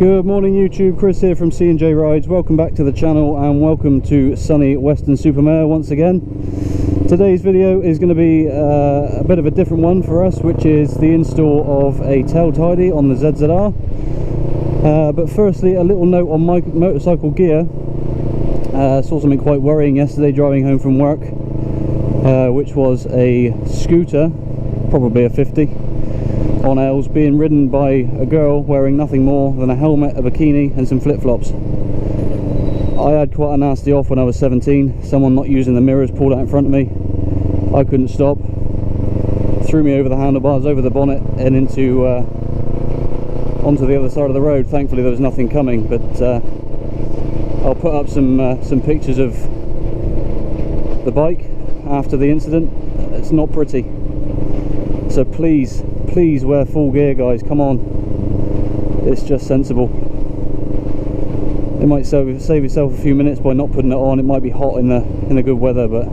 Good morning YouTube, Chris here from C&J Rides. Welcome back to the channel and welcome to sunny Weston-super-Mare once again. Today's video is going to be a bit of a different one for us, which is the install of a tail tidy on the ZZR. But firstly, a little note on my motorcycle gear. Saw something quite worrying yesterday driving home from work, which was a scooter, probably a 50, on L's, being ridden by a girl wearing nothing more than a helmet, a bikini and some flip-flops. I had quite a nasty off when I was 17. Someone not using the mirrors pulled out in front of me. I couldn't stop, threw me over the handlebars, over the bonnet and into onto the other side of the road. Thankfully there was nothing coming, but I'll put up some pictures of the bike after the incident. It's not pretty, so please wear full gear, guys. Come on, it's just sensible. It might save yourself a few minutes by not putting it on. It might be hot in the good weather, but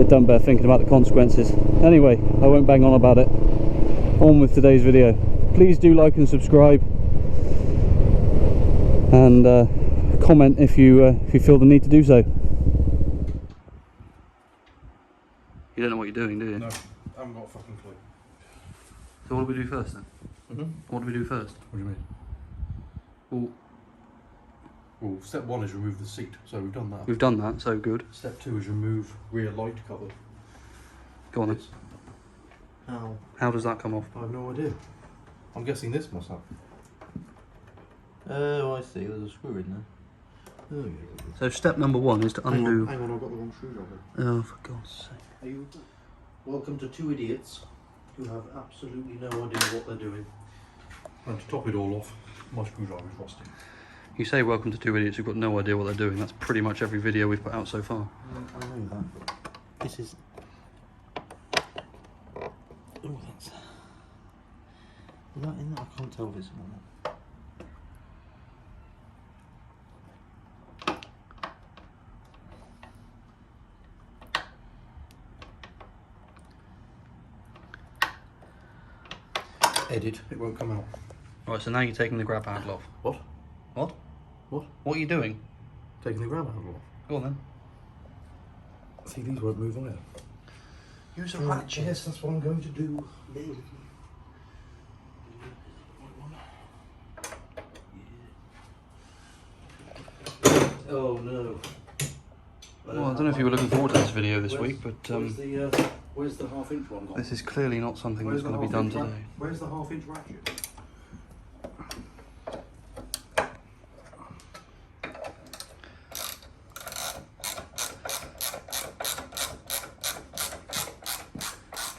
it don't bear thinking about the consequences. Anyway, I won't bang on about it. On with today's video. Please do like and subscribe, and comment if you feel the need to do so. You don't know what you're doing, do you? No, I haven't got a fucking clue. So what do we do first then? Mm-hmm. What do we do first? What do you mean? Well, step one is remove the seat, so we've done that. We've done that, so good. Step two is remove rear light cover. Go on then. How does that come off? I have no idea. I'm guessing this must have. Oh, I see. There's a screw in there. Oh, yeah. So step number one is to undo... Hang on, I've got the wrong screwdriver. Oh, for God's sake. Are you? Welcome to two idiots who have absolutely no idea what they're doing. And to top it all off, my screwdriver is rusty. You say welcome to two idiots who've got no idea what they're doing. That's pretty much every video we've put out so far. I know that. This is... Oh, that's... Is that in there? I can't tell if it's one. Edit, it won't come out. Right, so now you're taking the grab handle off. What? What? What? What are you doing? Taking the grab handle off. Go on then. See, these won't move either. Use a ratchet. Yes, that's what I'm going to do. Oh no. Well, I don't know if you were looking forward to this video this week, but Where's the half-inch one gone? this is clearly not something that's going to be done today. Where's the half-inch ratchet?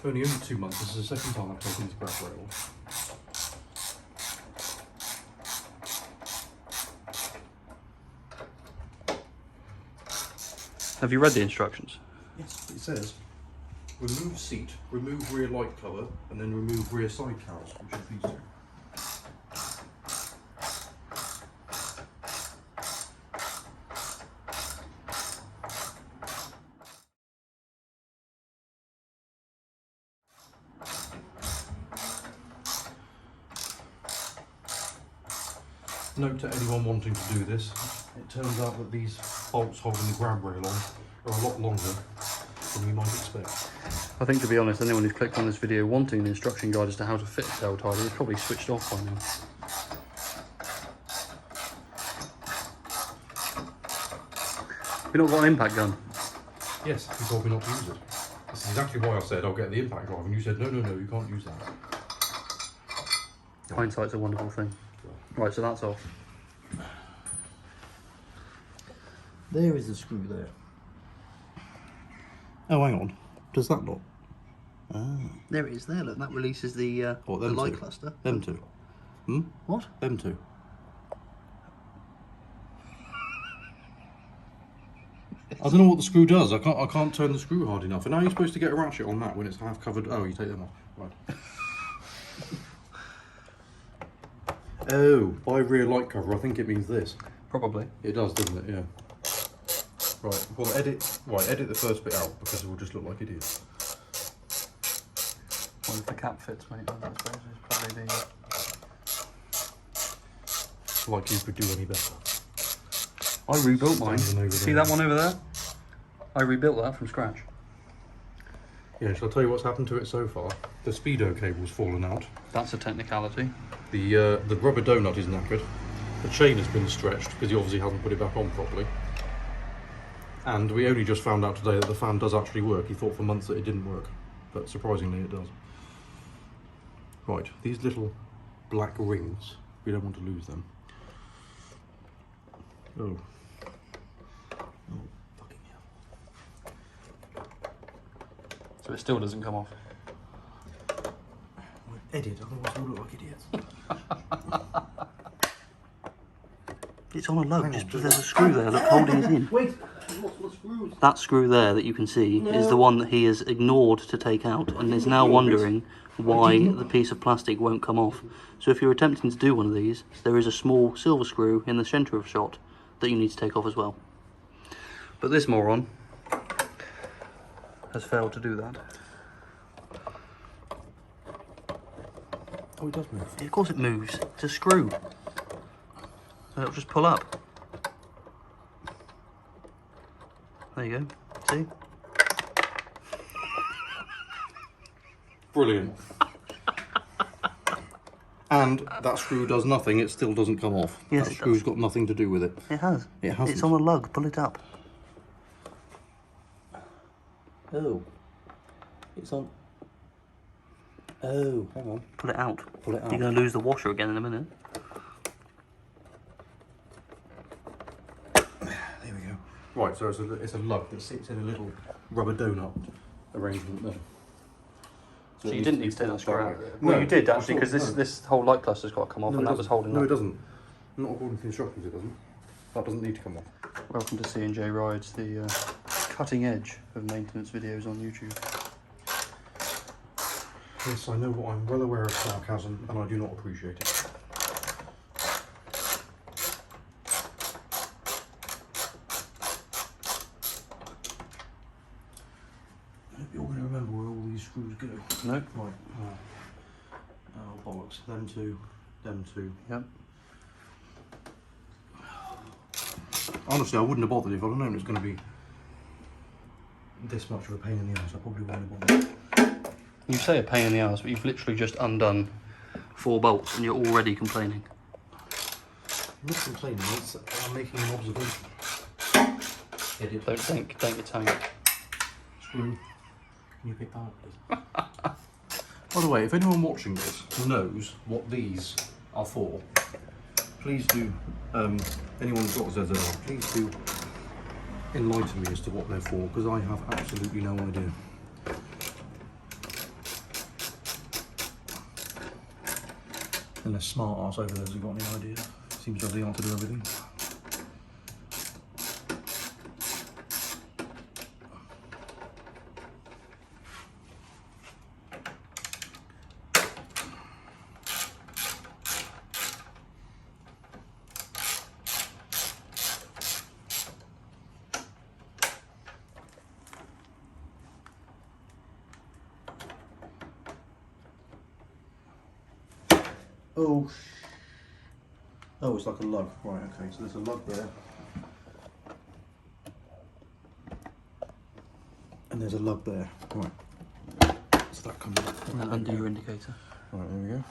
Only 2 months. This is the second time I've taken this grab rail off. Have you read the instructions? Yes, it says remove seat, remove rear light cover, and then remove rear side cowls, which is these two. Note to anyone wanting to do this, it turns out that these bolts holding the grab rail on are a lot longer than you might expect. I think, to be honest, anyone who's clicked on this video wanting an instruction guide as to how to fit a tail tidy is probably switched off by now. We've not got an impact gun. Yes, you told me not to use it. This is exactly why I said I'll get the impact drive, and you said no, you can't use that. Hindsight's a wonderful thing. Right, so that's off. There is a screw there. Oh, hang on. Does that not? Ah. There it is there, look. That releases the light cluster. Them two. Hmm? What? Them two. I don't know what the screw does. I can't turn the screw hard enough. And how are you supposed to get a ratchet on that when it's half covered? Oh, you take them off. Right. Oh, by rear light cover, I think it means this. Probably. It does, doesn't it? Yeah. Right. Well, edit the first bit out because it will just look like it is. Well, if the cap fits, mate, I suppose it's probably the... like you could do any better. I rebuilt mine. Over See there. that one over there? I rebuilt that from scratch. Yeah, shall I tell you what's happened to it so far? The speedo cable's fallen out. That's a technicality. The rubber donut is knackered. The chain has been stretched because he obviously hasn't put it back on properly. And we only just found out today that the fan does actually work. He thought for months that it didn't work, but surprisingly it does. Right, these little black rings, we don't want to lose them. Oh. Oh, fucking hell. So it still doesn't come off. Edit, otherwise we'll look like idiots. It's on a lug, just there's a screw there, look, holding it in. Wait! What screws? That screw there that you can see is the one that he has ignored to take out and is now wondering why the piece of plastic won't come off. So if you're attempting to do one of these, there is a small silver screw in the centre of shot that you need to take off as well. But this moron has failed to do that. Oh, it does move. Of course it moves, it's a screw. And it'll just pull up. There you go, see? Brilliant. And that screw does nothing, it still doesn't come off. Yes, that it screw's does. got nothing to do with it. It has. It hasn't. It's on a lug, pull it up. Oh. It's on. Oh, hang on. Pull it out. Pull it out. You're going to lose the washer again in a minute. There we go. Right, so it's a lug that sits in a little rubber donut arrangement there. So you didn't need to take that screw out? No, Well, you did I actually, thought- because no. this whole light cluster's got to come off, No, and it that was doesn't. holding No, that. it doesn't. Not according to the instructions, it doesn't. That doesn't need to come off. Welcome to C&J Rides, the cutting edge of maintenance videos on YouTube. Yes, I know what I'm well aware of sarcasm, and I do not appreciate it. I hope you're going to remember where all these screws go. No? Right. Oh, bollocks. Them two. Them two. Yep. Honestly, I wouldn't have bothered if I'd have known it was going to be this much of a pain in the ass. I probably wouldn't have bothered. You say a pain in the ass, but you've literally just undone 4 bolts and you're already complaining. I'm not complaining, I'm making an observation. Edit. Don't get tangled. Screw. Can you pick that up, please? By the way, if anyone watching this knows what these are for, please do, anyone who's got ZZR, please do enlighten me as to what they're for, because I have absolutely no idea. Unless smart arse over there has got any idea. Seems to have the answer to everything. Oh, oh, it's like a lug. Right, okay, so there's a lug there. And there's a lug there. Right. So that comes off. And then undo your indicator. Right, there we go.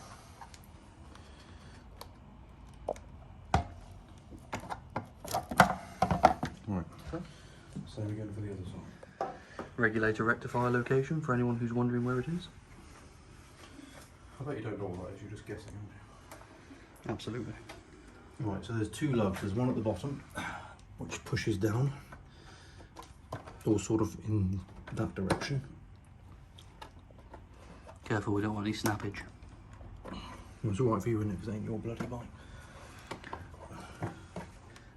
Right. Same again for the other side. Regulator rectifier location for anyone who's wondering where it is. I bet you don't know what that is, you're just guessing, aren't you? Absolutely. Right, so there's 2 lugs. There's one at the bottom, which pushes down, or sort of in that direction. Careful, we don't want any snappage. It's alright for you, isn't it? Because it ain't your bloody bike.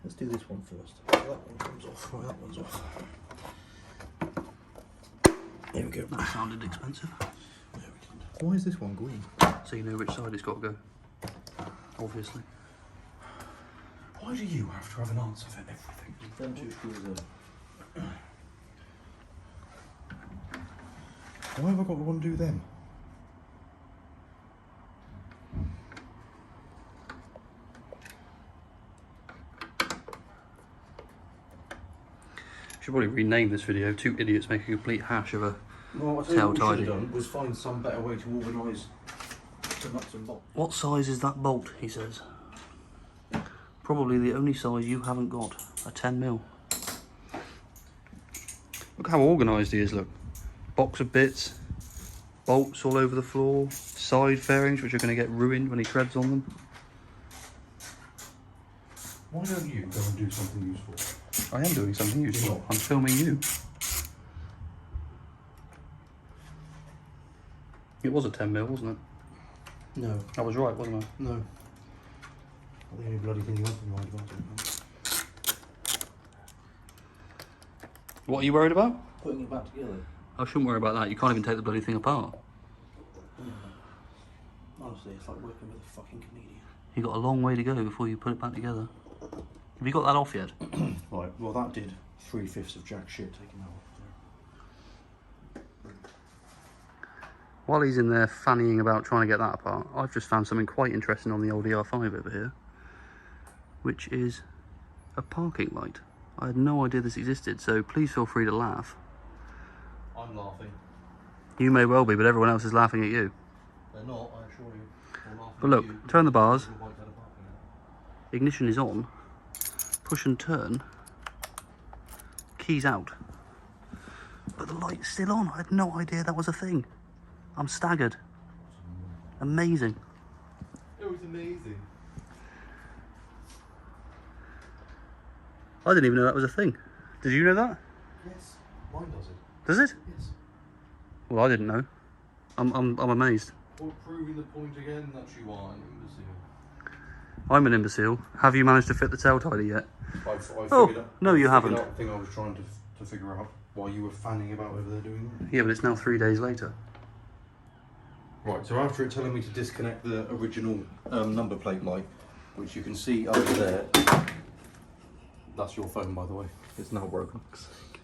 Let's do this one first. So that one comes off. Right, that one's off. There we go. That sounded expensive. Why is this one green? So you know which side it's got to go. Obviously. Why do you have to have an answer for everything? Them 2 screws there. Why have I got to undo them? Should probably rename this video "Two Idiots Make a Complete Hash of a Well, Tail what we Tidy." should have done was find some better way to organise the nuts and bolts. What size is that bolt? He says. Probably the only size you haven't got, a 10mm. Look how organised he is, look. Box of bits, bolts all over the floor, side fairings which are going to get ruined when he treads on them. Why don't you go and do something useful? I am doing something useful. What? I'm filming you. It was a 10mm, wasn't it? No. I was right, wasn't I? No. Not the only bloody thing you want from my advantage. What are you worried about? Putting it back together. I shouldn't worry about that. You can't even take the bloody thing apart. Honestly, it's like working with a fucking comedian. You've got a long way to go before you put it back together. Have you got that off yet? Right, well that did 3/5 of jack shit taking that off. While he's in there fannying about trying to get that apart, I've just found something quite interesting on the old ER5 over here, which is a parking light. I had no idea this existed, so please feel free to laugh. I'm laughing. You may well be, but everyone else is laughing at you. They're not, I assure you. They're laughing But look, at you. turn the bars. You're right, they're parking lot. Ignition is on. Push and turn. Keys out. But the light's still on. I had no idea that was a thing. I'm staggered. Amazing. It was amazing. I didn't even know that was a thing. Did you know that? Yes, mine does it. Does it? Yes. Well, I didn't know. I'm amazed. Well, proving the point again that you are an imbecile. I'm an imbecile. Have you managed to fit the tail tidy yet? I've Oh, figured out, no, you I haven't. figured out the thing I was trying to figure out while you were fanning about over there doing that. Yeah, but it's now 3 days later. Right, so after it telling me to disconnect the original number plate light, which you can see over there, that's your phone by the way, it's now broken.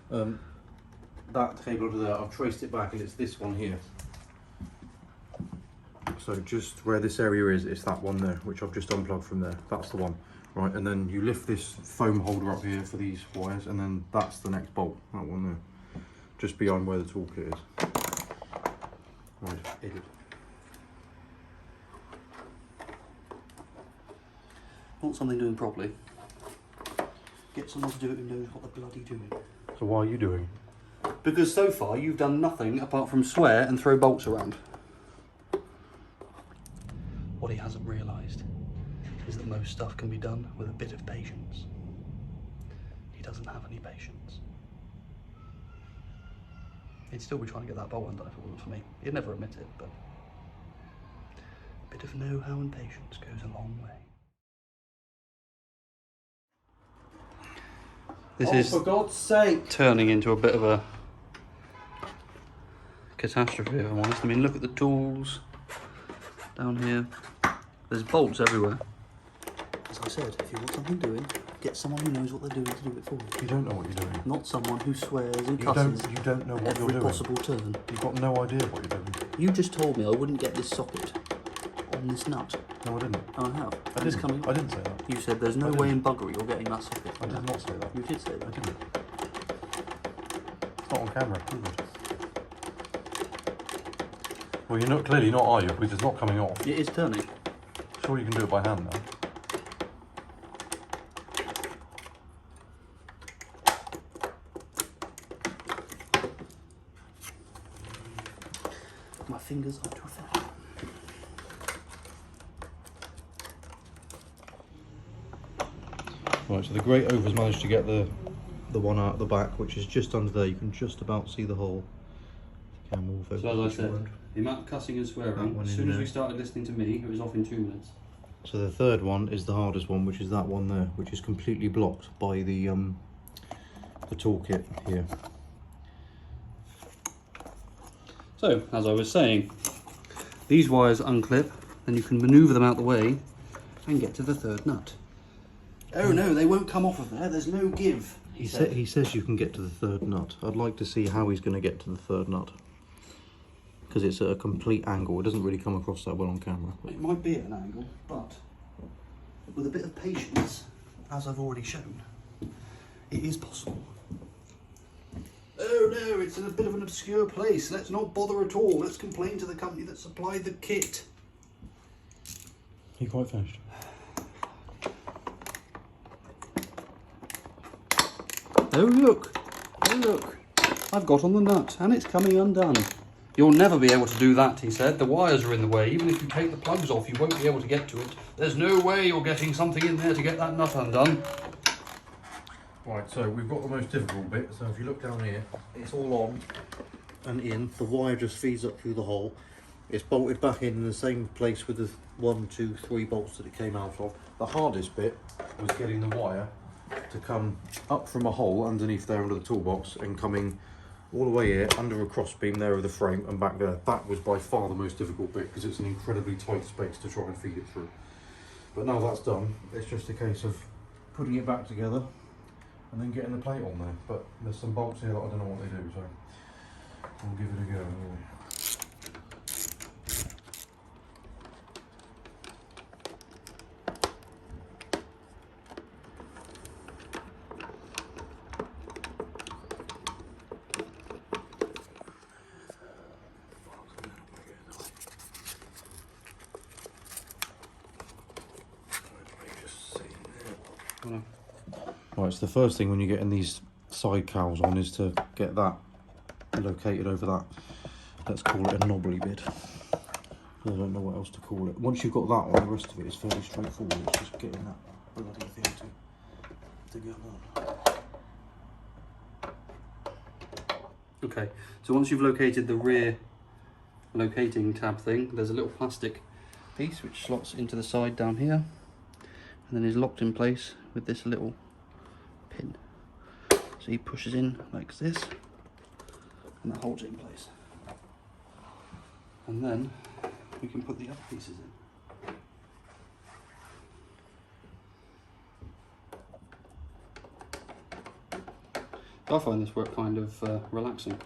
That cable over there, I've traced it back and it's this one here. So just where this area is, it's that one there, which I've just unplugged from there, that's the one. Right, and then you lift this foam holder up here for these wires, and then that's the next bolt, that one there, just behind where the toolkit is. Right, edit. Want something doing properly? Get someone to do it who knows what they're bloody doing. So why are you doing? Because so far you've done nothing apart from swear and throw bolts around. What he hasn't realised is that most stuff can be done with a bit of patience. He doesn't have any patience. He'd still be trying to get that bolt undone if it wasn't for me. He'd never admit it, but a bit of know-how and patience goes a long way. This is, for God's sake! turning into a bit of a catastrophe, if I'm honest. I mean, look at the tools down here. There's bolts everywhere. As I said, if you want something doing, get someone who knows what they're doing to do it for you. You don't know what you're doing. Not someone who swears and You cusses don't know at what you're every doing. possible turn. You've got no idea what you're doing. You just told me I wouldn't get this socket on this nut. No, I didn't. I have. I It's didn't. coming I off. didn't say that. You said there's no way in buggery you're getting that socket. I did not say that. You did say that. I didn't. It's not on camera. Is it? Well, you're not clearly not, are you? Because it's not coming off. It is turning. Sure, you can do it by hand now. My fingers are too fat. Right, so the Great Oak has managed to get the one out at the back, which is just under there. You can just about see the hole. Camera will focus. So as I said, the amount of cussing and swearing, as soon as we started listening to me, it was off in 2 minutes. So the third one is the hardest one, which is that one there, which is completely blocked by the toolkit here. So, as I was saying, these wires unclip, then you can manoeuvre them out the way and get to the third nut. Oh no, they won't come off of there, there's no give. He says you can get to the third nut. I'd like to see how he's going to get to the third nut, because it's at a complete angle. It doesn't really come across that well on camera. It might be at an angle, but with a bit of patience, as I've already shown, it is possible. Oh no, it's in a bit of an obscure place. Let's not bother at all. Let's complain to the company that supplied the kit. You quite finished? Oh look! Oh look! I've got on the nut and it's coming undone. You'll never be able to do that, he said. The wires are in the way. Even if you take the plugs off, you won't be able to get to it. There's no way you're getting something in there to get that nut undone. Right, so we've got the most difficult bit. So if you look down here, it's all on and in. The wire just feeds up through the hole. It's bolted back in the same place with the 1, 2, 3 bolts that it came out of. The hardest bit was getting the wire to come up from a hole underneath there under the toolbox and coming all the way here under a cross beam there of the frame and back there. That was by far the most difficult bit because it's an incredibly tight space to try and feed it through. But now that's done, it's just a case of putting it back together and then getting the plate on there. But there's some bolts here that I don't know what they do, so we'll give it a go anyway. Right, so the first thing when you're getting these side cowls on is to get that located over that, let's call it a knobbly bit. I don't know what else to call it. Once you've got that on, the rest of it is fairly straightforward. It's just getting that bloody thing to go on. Okay, so once you've located the rear locating tab thing, there's a little plastic piece which slots into the side down here and then is locked in place with this little pin. So he pushes in like this and that holds it in place. And then we can put the other pieces in. I find this work kind of relaxing.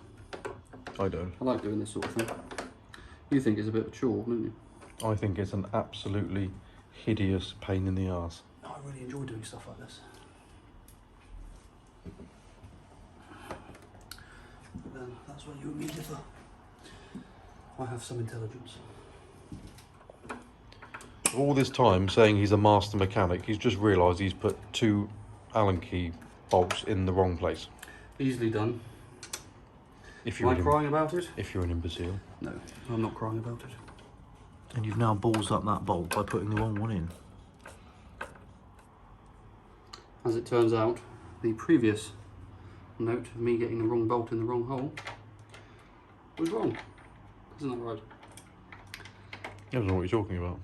I don't. I like doing this sort of thing. You think it's a bit of a chore, don't you? I think it's an absolutely hideous pain in the arse. I really enjoy doing stuff like this. But then that's where you and me differ. I have some intelligence. All this time saying he's a master mechanic, he's just realised he's put 2 Allen key bolts in the wrong place. Easily done. If you're crying about it? If you're an imbecile. No, I'm not crying about it. And you've now balls up that bolt by putting the wrong one in. As it turns out, the previous note of me getting the wrong bolt in the wrong hole was wrong. Isn't that right? I don't know what you're talking about.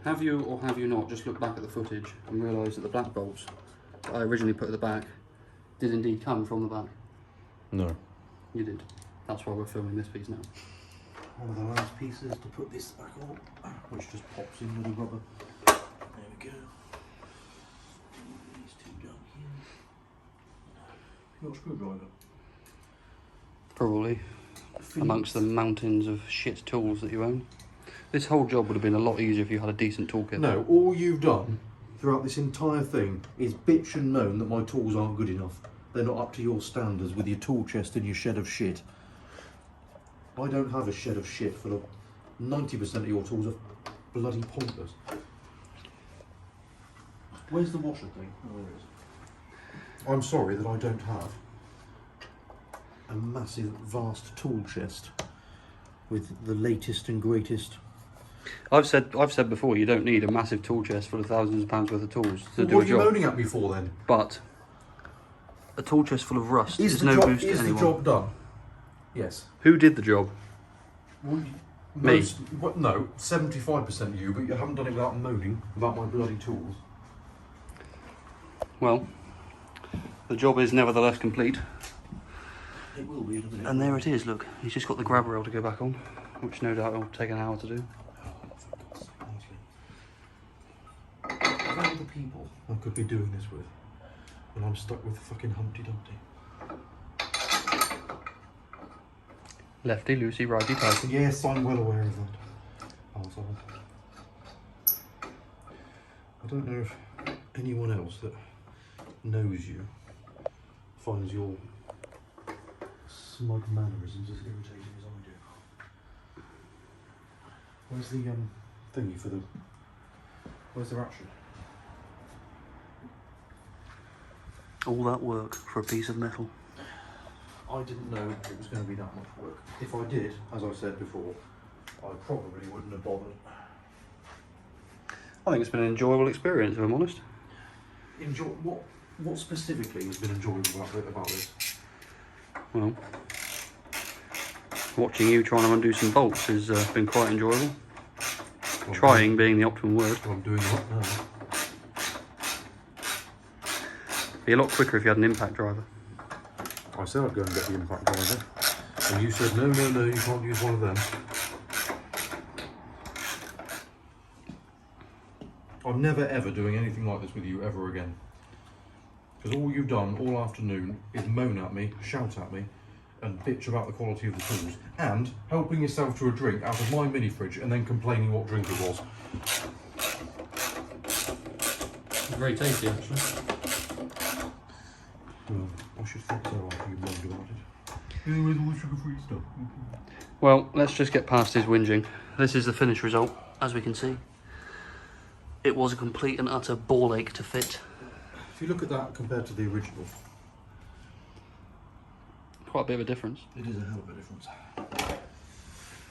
Have you or have you not just looked back at the footage and realised that the black bolts that I originally put at the back did indeed come from the back? No. You did. That's why we're filming this piece now. One of the last pieces to put this back on, which just pops in with a rubber. There we go. These 2 down here. You got a screwdriver? Probably. Amongst the mountains of shit tools that you own. This whole job would have been a lot easier if you had a decent toolkit. No, all you've done throughout this entire thing is bitch and moan that my tools aren't good enough. They're not up to your standards with your tool chest and your shed of shit. I don't have a shed of shit full of 90% of your tools are bloody pointless. Where's the washer thing? Oh, there it is. I'm sorry that I don't have a massive, vast tool chest with the latest and greatest. I've said before, you don't need a massive tool chest full of thousands of pounds worth of tools to do a job. What are you moaning at me for then? But a tool chest full of rust is no boost to anyone. Is the job done? Yes. Who did the job? Well, me. No, 75% you, but you haven't done it without moaning about my bloody tools. Well, the job is nevertheless complete. It will be in a minute. And there it is, look. He's just got the grab rail to go back on, which no doubt will take an hour to do. Of all the people I could be doing this with, and I'm stuck with fucking Humpty Dumpty. Lefty loosey, righty tighty. Yes, I'm well aware of that. Arsehole. I don't know if anyone else that knows you finds your smug mannerisms as irritating as I do. Where's the thingy for the... Where's the ratchet? All that work for a piece of metal. I didn't know it was going to be that much work. If I did, as I said before, I probably wouldn't have bothered. I think it's been an enjoyable experience, if I'm honest. Enjoy what specifically has been enjoyable about this? Well, watching you trying to undo some bolts has been quite enjoyable. Well, Trying being the optimum word. I'm doing that now. Be a lot quicker if you had an impact driver. I said I'd go and get the impact driver, and you said no, you can't use one of them. I'm never ever doing anything like this with you ever again. Because all you've done all afternoon is moan at me, shout at me, and bitch about the quality of the tools, and helping yourself to a drink out of my mini fridge and then complaining what drink it was. Very tasty, actually. Well, I should think so after you moaned about it. Where's all the sugar-free stuff? Well, let's just get past his whinging. This is the finished result, as we can see. It was a complete and utter ball ache to fit. If you look at that compared to the original, Quite a bit of a difference. it is a hell of a difference.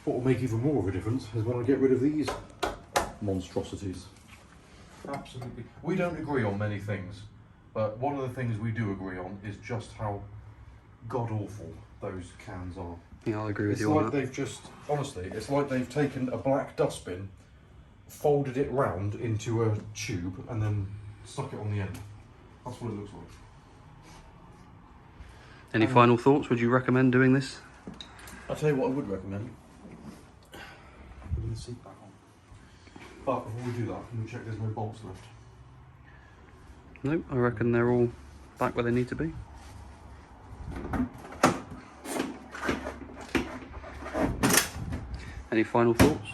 What will make even more of a difference is when I get rid of these monstrosities. Absolutely. We don't agree on many things, but one of the things we do agree on is just how god-awful those cans are. Yeah, I'll agree with It's you on like that. they've just, honestly, it's like they've taken a black dustbin, folded it round into a tube, and then stuck it on the end. That's what it looks like. Any final thoughts? Would you recommend doing this? I'll tell you what I would recommend. Putting the seat back on. But before we do that, can we check there's no bolts left? Nope, I reckon they're all back where they need to be. Any final thoughts?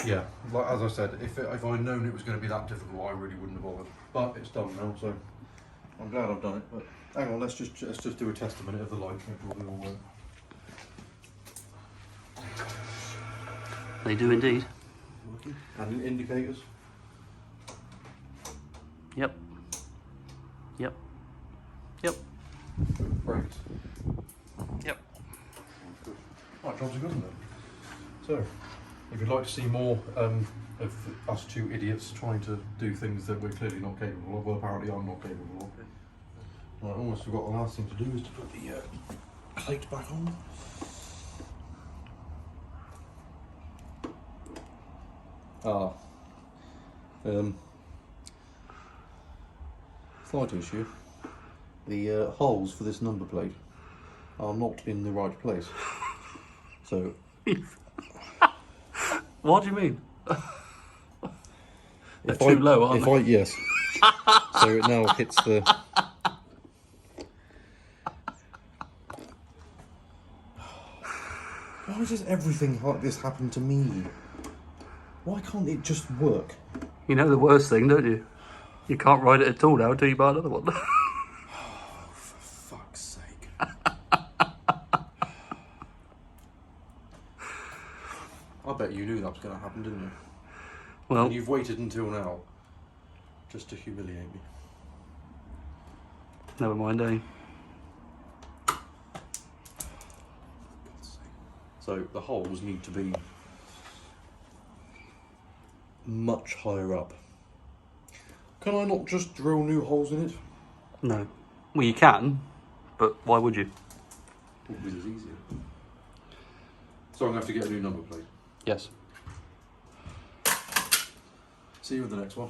Yeah, like as I said, if I'd known it was going to be that difficult, I really wouldn't have bothered. But it's done now, so I'm glad I've done it. But hang on, let's just do a test a minute of the lights, make sure they all work. They do indeed. Working. And indicators. Yep. Yep. Yep. Brakes. Yep. Good. Right, jobs are good, isn't it? So, if you'd like to see more of us two idiots trying to do things that we're clearly not capable of, well, apparently I'm not capable of. Right, almost forgot the last thing to do is to put the plate back on. Slight issue. The holes for this number plate are not in the right place. So. What do you mean? They're too low, aren't they? Yes. So it now hits the. Why does everything like this happen to me? Why can't it just work? You know the worst thing, don't you? You can't ride it at all now until you buy another one. Oh, for fuck's sake. I bet you knew that was going to happen, didn't you? Well, And you've waited until now just to humiliate me. never mind, eh? So the holes need to be much higher up. Can I not just drill new holes in it? No. Well, you can, but why would you? Would be as easier. So I'm going to have to get a new number plate. Yes. See you with the next one.